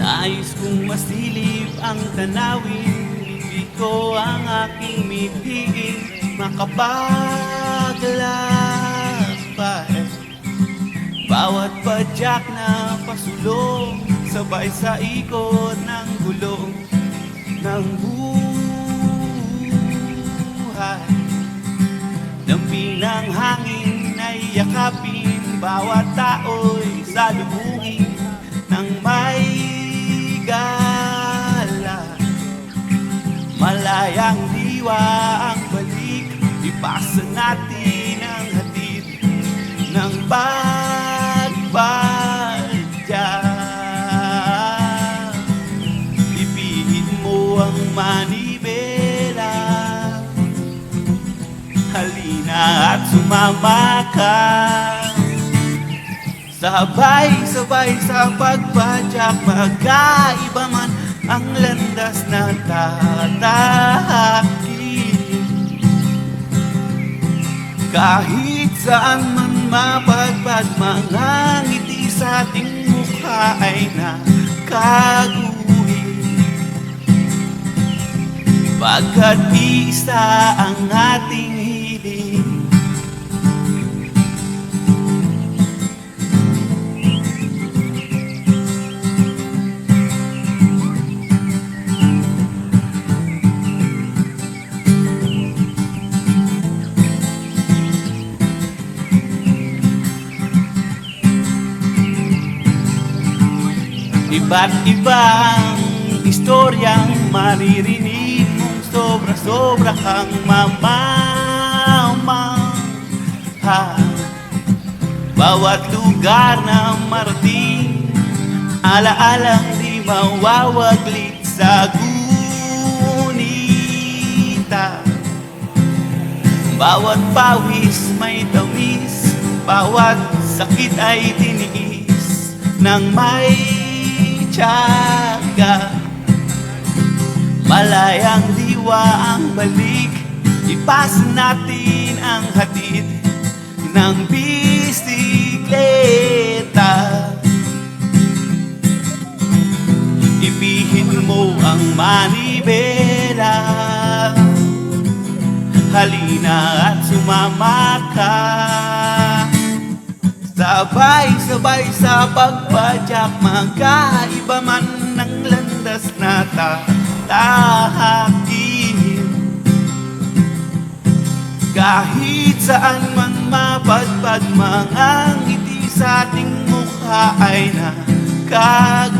Nais kong masilip ang tanawin, libig ko ang aking mithiin, makapaglakbay. Bawat padyak na pasulong, sabay sa ikot ng gulong ng buhay. Dampi ng hangin ay yakapin, bawat tao'y salubungin ng may gala. Malayang diwa ang balik, ipasa natin ang hatid ng pagbadya. Ipihit mo ang manibela, halina at sumama ka. Sabay-sabay sa pagpadyak, magkaiba man ang landas na tatahakin. Kahit saan man mapagpag, mga ngiti sa ating mukha ay nakaguhin. Pagkat isa ang ating hiling. Iba't ibang istoryang maririnig mong sobra-sobra kang mamamangha. Bawat lugar na marating, alaalang di mawawaglit sa gunita. Bawat pawis may tamis, bawat sakit ay tiniis ng may tiyaga. Malayang diwa ang balik, ipasa natin ang hatid ng bisikleta. Ibihin mo ang manibela, halina at sumama ka. Sabay-sabay sa pagpadyak, magkaiba man ng landas na tatahakin. Kahit saan man mapadpad, mga ngiti sa ating mukha ay nakaguhin.